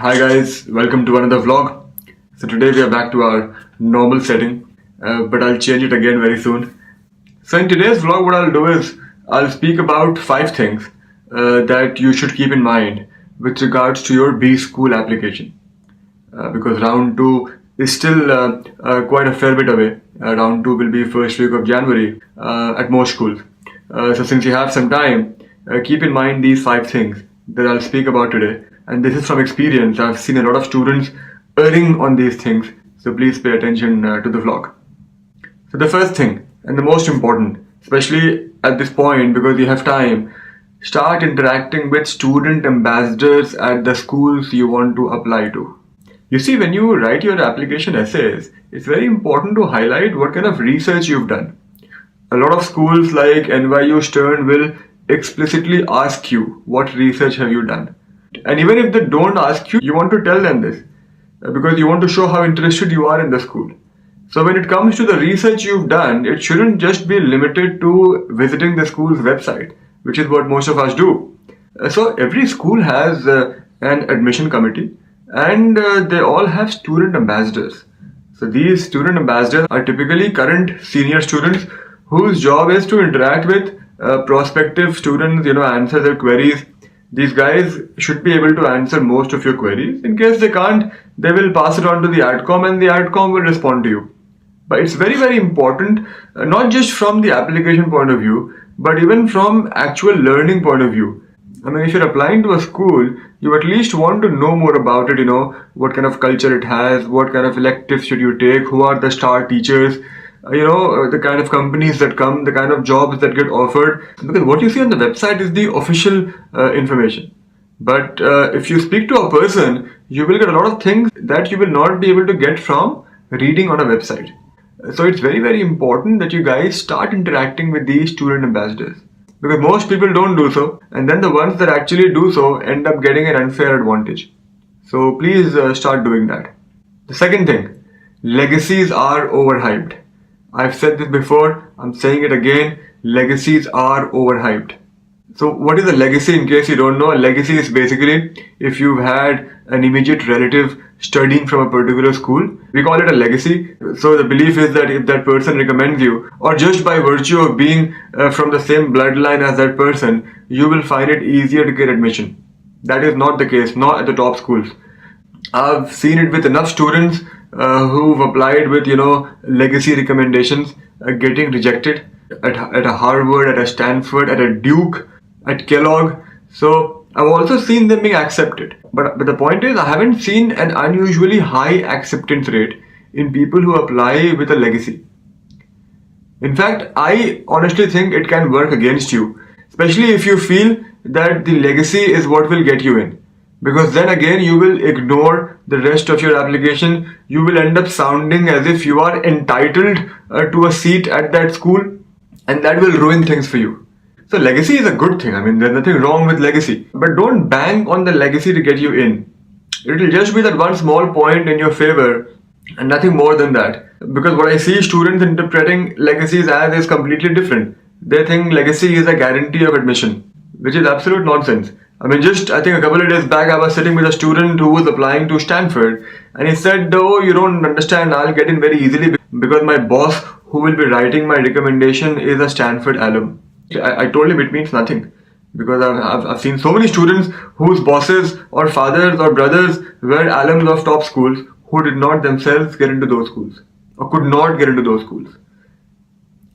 Hi guys, welcome to another vlog. So today we are back to our normal setting, but I'll change it again very soon. So in today's vlog what I'll do is I'll speak about 5 things that you should keep in mind with regards to your Bschool application. Because round 2 is still quite a fair bit away. Round 2 will be first week of January at most schools. So since you have some time, keep in mind these 5 things that I'll speak about today. And this is from experience. I've seen a lot of students erring on these things. So please pay attention to the vlog. So the first thing, and the most important, especially at this point because you have time, start interacting with student ambassadors at the schools you want to apply to. You see, when you write your application essays, it's very important to highlight what kind of research you've done. A lot of schools like NYU Stern will explicitly ask you, what research have you done? And even if they don't ask you, you want to tell them this because you want to show how interested you are in the school. So when it comes to the research you've done, it shouldn't just be limited to visiting the school's website, which is what most of us do. So every school has an admission committee and they all have student ambassadors. So these student ambassadors are typically current senior students whose job is to interact with prospective students, answer their queries. These guys should be able to answer most of your queries. In case they can't, they will pass it on to the AdCom and the AdCom will respond to you. But it's very, very important, not just from the application point of view, but even from actual learning point of view. I mean, if you're applying to a school, you at least want to know more about it, what kind of culture it has, what kind of electives should you take, who are the star teachers, the kind of companies that come, the kind of jobs that get offered. Because what you see on the website is the official information. But if you speak to a person, you will get a lot of things that you will not be able to get from reading on a website. So it's very, very important that you guys start interacting with these student ambassadors. Because most people don't do so, and then the ones that actually do so end up getting an unfair advantage. So please start doing that. The second thing, legacies are overhyped. I've said this before, I'm saying it again, legacies are overhyped. So what is a legacy in case you don't know? A legacy is basically if you've had an immediate relative studying from a particular school, we call it a legacy. So the belief is that if that person recommends you, or just by virtue of being from the same bloodline as that person, you will find it easier to get admission. That is not the case, not at the top schools. I've seen it with enough students who've applied with, legacy recommendations getting rejected at a Harvard, at a Stanford, at a Duke, at Kellogg. So I've also seen them being accepted. But the point is, I haven't seen an unusually high acceptance rate in people who apply with a legacy. In fact, I honestly think it can work against you, especially if you feel that the legacy is what will get you in. Because then again, you will ignore the rest of your application. You will end up sounding as if you are entitled to a seat at that school, and that will ruin things for you. So legacy is a good thing. I mean, there's nothing wrong with legacy. But don't bank on the legacy to get you in. It will just be that one small point in your favor and nothing more than that. Because what I see students interpreting legacies as is completely different. They think legacy is a guarantee of admission, which is absolute nonsense. I think a couple of days back, I was sitting with a student who was applying to Stanford, and he said, "Oh, you don't understand, I'll get in very easily because my boss who will be writing my recommendation is a Stanford alum." I told him it means nothing, because I've seen so many students whose bosses or fathers or brothers were alums of top schools who did not themselves get into those schools or could not get into those schools.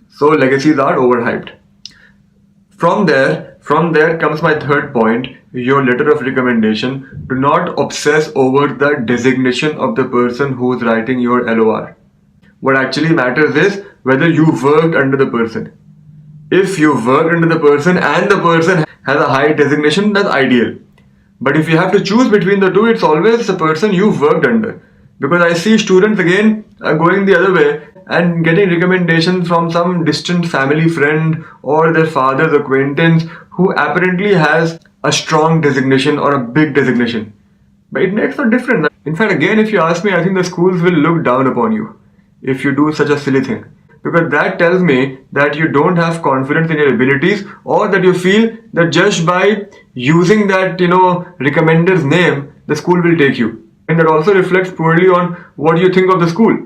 So legacies are overhyped. From there comes my third point, your letter of recommendation. Do not obsess over the designation of the person who is writing your LOR. What actually matters is whether you worked under the person. If you worked under the person and the person has a high designation, that's ideal. But if you have to choose between the two, it's always the person you worked under. Because I see students again going the other way and getting recommendations from some distant family friend or their father's acquaintance who apparently has a strong designation or a big designation. But it makes no difference. In fact, again, if you ask me, I think the schools will look down upon you if you do such a silly thing. Because that tells me that you don't have confidence in your abilities, or that you feel that just by using that, recommender's name, the school will take you. And that also reflects poorly on what you think of the school.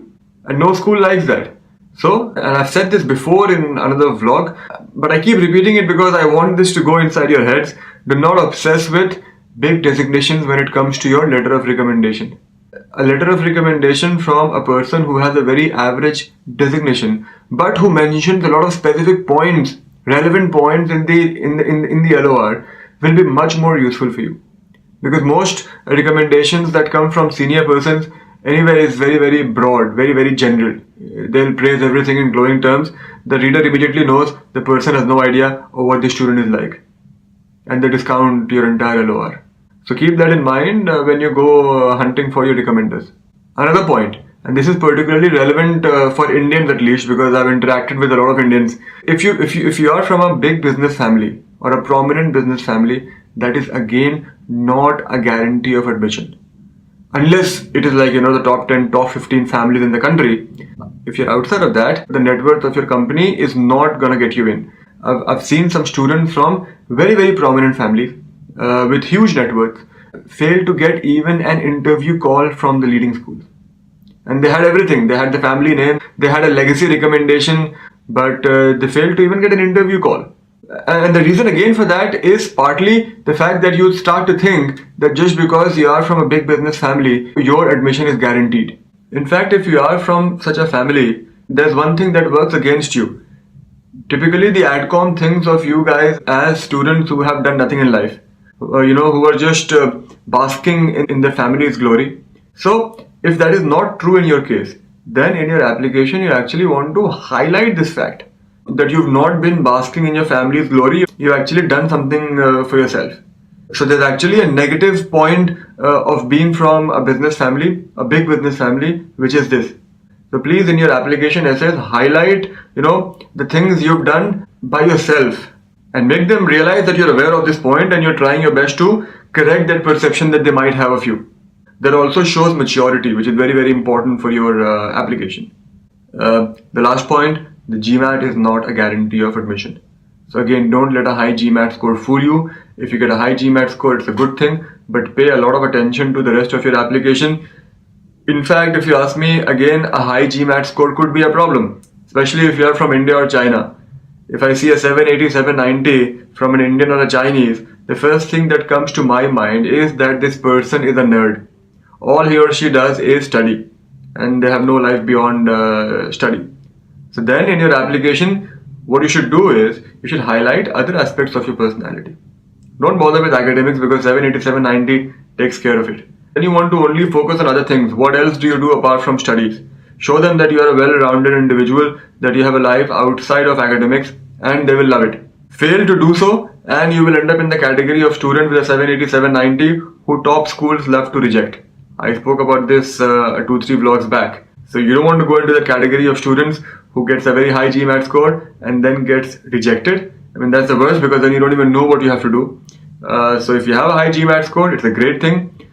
And no school likes that. So, and I've said this before in another vlog, but I keep repeating it because I want this to go inside your heads. Do not obsess with big designations when it comes to your letter of recommendation. A letter of recommendation from a person who has a very average designation, but who mentions a lot of specific points, relevant points in the LOR, will be much more useful for you. Because most recommendations that come from senior persons anyway is very, very broad, very, very general. They'll praise everything in glowing terms. The reader immediately knows the person has no idea of what the student is like. And they discount your entire LOR. So keep that in mind when you go hunting for your recommenders. Another point, and this is particularly relevant for Indians at least, because I've interacted with a lot of Indians. If you are from a big business family or a prominent business family, that is again not a guarantee of admission. Unless it is like, the top 10, top 15 families in the country. If you're outside of that, the net worth of your company is not gonna get you in. I've seen some students from very, very prominent families with huge net worth fail to get even an interview call from the leading schools. And they had everything. They had the family name, they had a legacy recommendation, but they failed to even get an interview call. And the reason again for that is partly the fact that you start to think that just because you are from a big business family, your admission is guaranteed. In fact, if you are from such a family, there's one thing that works against you. Typically, the AdCom thinks of you guys as students who have done nothing in life, who are just basking in the family's glory. So, if that is not true in your case, then in your application, you actually want to highlight this fact that you've not been basking in your family's glory, you've actually done something for yourself. So there's actually a negative point of being from a business family, a big business family, which is this. So please, in your application essays, highlight, the things you've done by yourself and make them realize that you're aware of this point and you're trying your best to correct that perception that they might have of you. That also shows maturity, which is very, very important for your application. The last point, the GMAT is not a guarantee of admission. So again, don't let a high GMAT score fool you. If you get a high GMAT score, it's a good thing, but pay a lot of attention to the rest of your application. In fact, if you ask me, again, a high GMAT score could be a problem, especially if you are from India or China. If I see a 780, 790 from an Indian or a Chinese, the first thing that comes to my mind is that this person is a nerd. All he or she does is study, and they have no life beyond study. So then in your application, what you should do is, you should highlight other aspects of your personality. Don't bother with academics because 780, 790 takes care of it. Then you want to only focus on other things. What else do you do apart from studies? Show them that you are a well-rounded individual, that you have a life outside of academics, and they will love it. Fail to do so, and you will end up in the category of student with a 780, 790 who top schools love to reject. I spoke about this 2-3 vlogs back. So you don't want to go into the category of students who gets a very high GMAT score and then gets rejected. I mean, that's the worst because then you don't even know what you have to do. So if you have a high GMAT score, it's a great thing.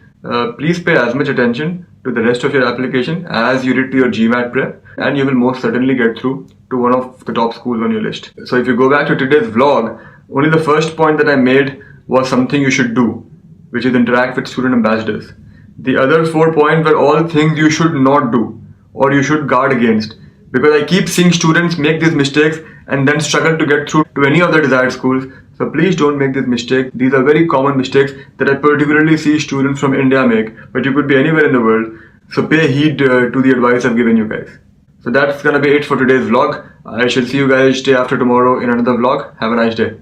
Please pay as much attention to the rest of your application as you did to your GMAT prep, and you will most certainly get through to one of the top schools on your list. So if you go back to today's vlog, only the first point that I made was something you should do, which is interact with student ambassadors. The other 4 points were all things you should not do or you should guard against, because I keep seeing students make these mistakes and then struggle to get through to any of the desired schools. So please don't make this mistake. These are very common mistakes that I particularly see students from India make, but you could be anywhere in the world. So pay heed to the advice I've given you guys. So that's gonna be it for today's vlog. I shall see you guys day after tomorrow in another vlog. Have a nice day.